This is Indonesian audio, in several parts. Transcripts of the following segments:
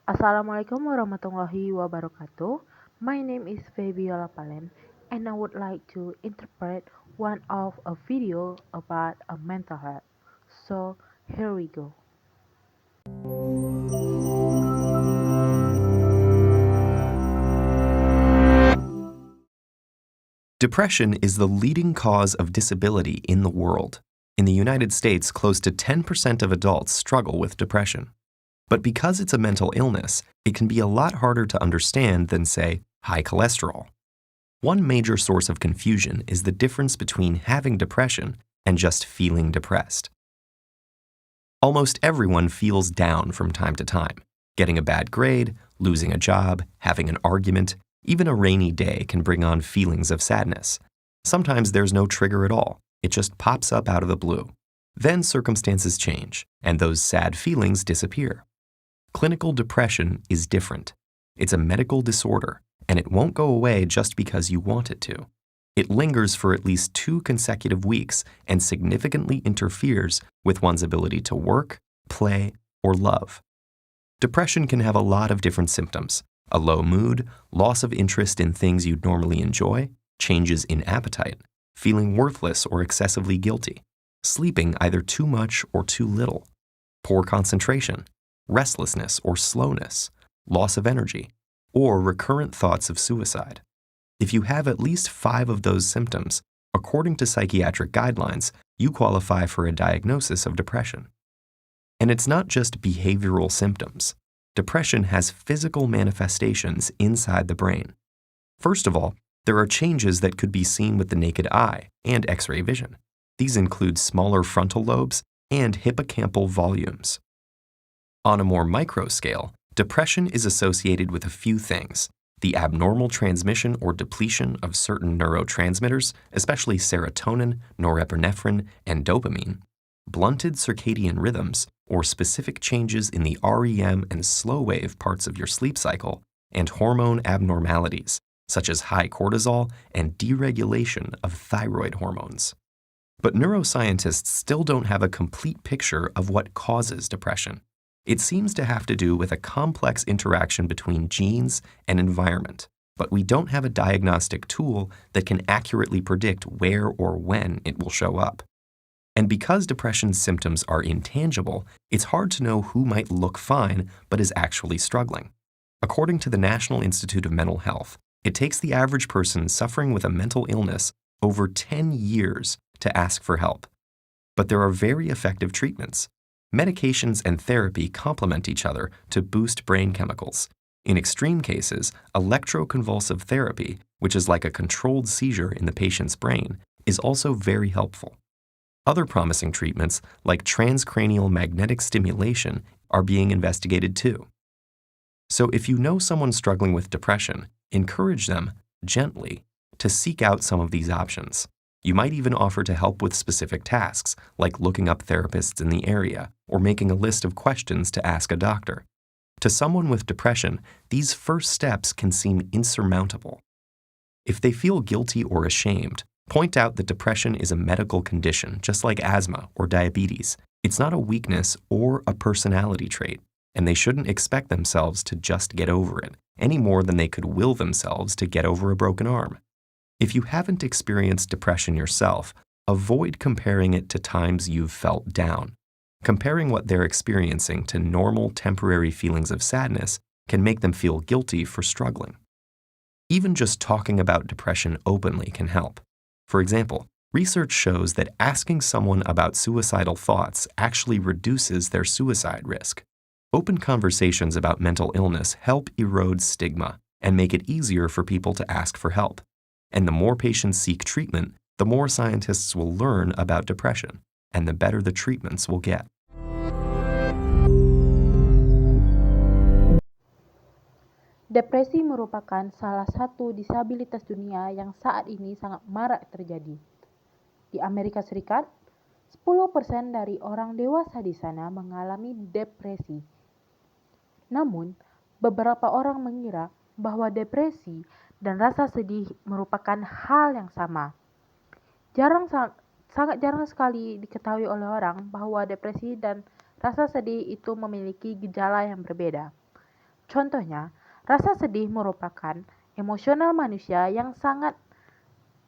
Assalamualaikum warahmatullahi wabarakatuh. My name is Fabiola Palen and I would like to interpret one of a video about a mental health. So here we go. Depression is the leading cause of disability in the world. In the United States, close to 10% of adults struggle with depression. But because it's a mental illness, it can be a lot harder to understand than, say, high cholesterol. One major source of confusion is the difference between having depression and just feeling depressed. Almost everyone feels down from time to time. Getting a bad grade, losing a job, having an argument, even a rainy day can bring on feelings of sadness. Sometimes there's no trigger at all. It just pops up out of the blue. Then circumstances change, and those sad feelings disappear. Clinical depression is different. It's a medical disorder, and it won't go away just because you want it to. It lingers for at least 2 consecutive weeks and significantly interferes with one's ability to work, play, or love. Depression can have a lot of different symptoms: a low mood, loss of interest in things you'd normally enjoy, changes in appetite, feeling worthless or excessively guilty, sleeping either too much or too little, poor concentration, restlessness or slowness, loss of energy, or recurrent thoughts of suicide. If you have at least 5 of those symptoms, according to psychiatric guidelines, you qualify for a diagnosis of depression. And it's not just behavioral symptoms. Depression has physical manifestations inside the brain. First of all, there are changes that could be seen with the naked eye and X-ray vision. These include smaller frontal lobes and hippocampal volumes. On a more micro scale, depression is associated with a few things: the abnormal transmission or depletion of certain neurotransmitters, especially serotonin, norepinephrine, and dopamine, blunted circadian rhythms, or specific changes in the REM and slow wave parts of your sleep cycle, and hormone abnormalities, such as high cortisol and deregulation of thyroid hormones. But neuroscientists still don't have a complete picture of what causes depression. It seems to have to do with a complex interaction between genes and environment, but we don't have a diagnostic tool that can accurately predict where or when it will show up. And because depression's symptoms are intangible, it's hard to know who might look fine but is actually struggling. According to the National Institute of Mental Health, it takes the average person suffering with a mental illness over 10 years to ask for help. But there are very effective treatments. Medications and therapy complement each other to boost brain chemicals. In extreme cases, electroconvulsive therapy, which is like a controlled seizure in the patient's brain, is also very helpful. Other promising treatments, like transcranial magnetic stimulation, are being investigated too. So if you know someone struggling with depression, encourage them, gently, to seek out some of these options. You might even offer to help with specific tasks, like looking up therapists in the area or making a list of questions to ask a doctor. To someone with depression, these first steps can seem insurmountable. If they feel guilty or ashamed, point out that depression is a medical condition, just like asthma or diabetes. It's not a weakness or a personality trait, and they shouldn't expect themselves to just get over it, any more than they could will themselves to get over a broken arm. If you haven't experienced depression yourself, avoid comparing it to times you've felt down. Comparing what they're experiencing to normal temporary feelings of sadness can make them feel guilty for struggling. Even just talking about depression openly can help. For example, research shows that asking someone about suicidal thoughts actually reduces their suicide risk. Open conversations about mental illness help erode stigma and make it easier for people to ask for help. And the more patients seek treatment, the more scientists will learn about depression, and the better the treatments will get. Depresi merupakan salah satu disabilitas dunia yang saat ini sangat marak terjadi. Di Amerika Serikat, 10% dari orang dewasa di sana mengalami depresi. Namun, beberapa orang mengira bahwa depresi dan rasa sedih merupakan hal yang sama. Sangat jarang sekali diketahui oleh orang bahwa depresi dan rasa sedih itu memiliki gejala yang berbeda. Contohnya, rasa sedih merupakan emosional manusia yang sangat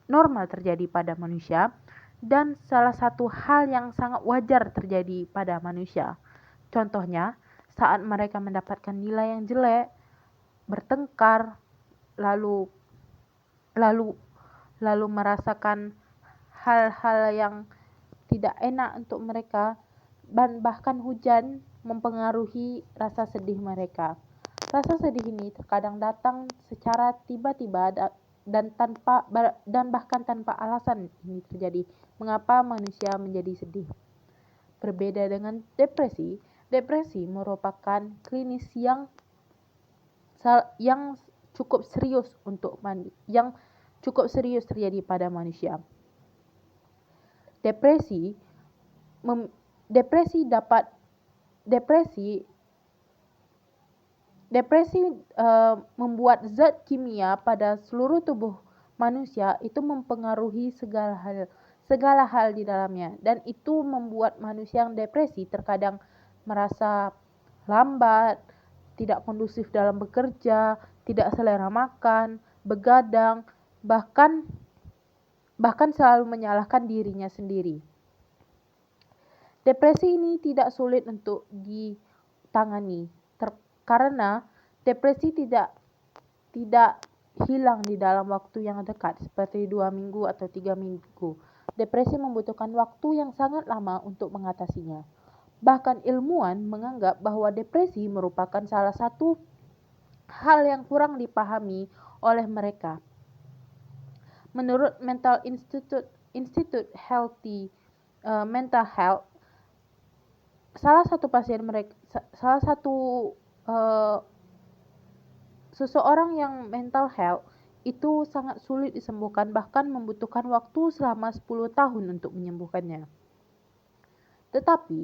normal terjadi pada manusia dan salah satu hal yang sangat wajar terjadi pada manusia. Contohnya, saat mereka mendapatkan nilai yang jelek, bertengkar, lalu lalu lalu merasakan hal-hal yang tidak enak untuk mereka, dan bahkan hujan mempengaruhi rasa sedih mereka. Rasa sedih ini terkadang datang secara tiba-tiba dan bahkan tanpa alasan ini terjadi. Mengapa manusia menjadi sedih? Berbeda dengan depresi, depresi merupakan klinis yang cukup serius yang cukup serius terjadi pada manusia. Depresi mem, depresi dapat depresi depresi membuat zat kimia pada seluruh tubuh manusia itu mempengaruhi segala hal di dalamnya, dan itu membuat manusia yang depresi terkadang merasa lambat, tidak kondusif dalam bekerja, tidak selera makan, begadang, bahkan selalu menyalahkan dirinya sendiri. Depresi ini tidak sulit untuk ditangani karena depresi tidak hilang di dalam waktu yang dekat seperti 2 minggu atau 3 minggu. Depresi membutuhkan waktu yang sangat lama untuk mengatasinya. Bahkan ilmuwan menganggap bahwa depresi merupakan salah satu hal yang kurang dipahami oleh mereka. Menurut Mental Institute Mental Health, seseorang yang mental health itu sangat sulit disembuhkan, bahkan membutuhkan waktu selama 10 tahun untuk menyembuhkannya. Tetapi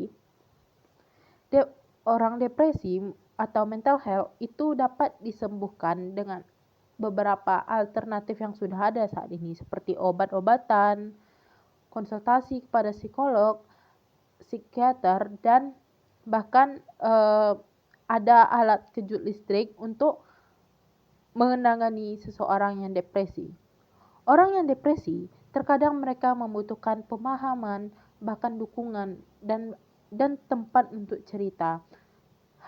orang depresi atau mental health itu dapat disembuhkan dengan beberapa alternatif yang sudah ada saat ini, seperti obat-obatan, konsultasi kepada psikolog, psikiater, dan bahkan ada alat kejut listrik untuk menangani seseorang yang depresi. Orang yang depresi terkadang mereka membutuhkan pemahaman, bahkan dukungan dan tempat untuk cerita.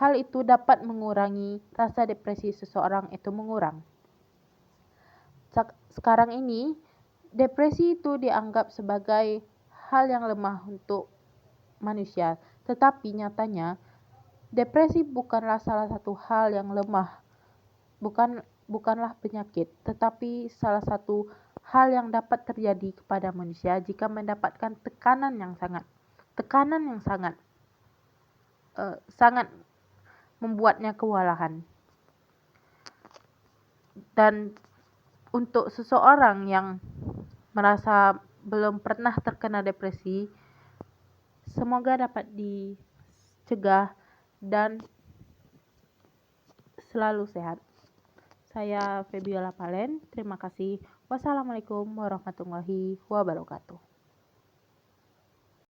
Hal itu dapat mengurangi rasa depresi seseorang itu mengurang. Sekarang ini, depresi itu dianggap sebagai hal yang lemah untuk manusia, tetapi nyatanya depresi bukanlah salah satu hal yang lemah, bukanlah penyakit, tetapi salah satu hal yang dapat terjadi kepada manusia jika mendapatkan tekanan yang sangat membuatnya kewalahan. Dan untuk seseorang yang merasa belum pernah terkena depresi, semoga dapat dicegah dan selalu sehat. Saya Febiola Palen, terima kasih. Wassalamualaikum warahmatullahi wabarakatuh.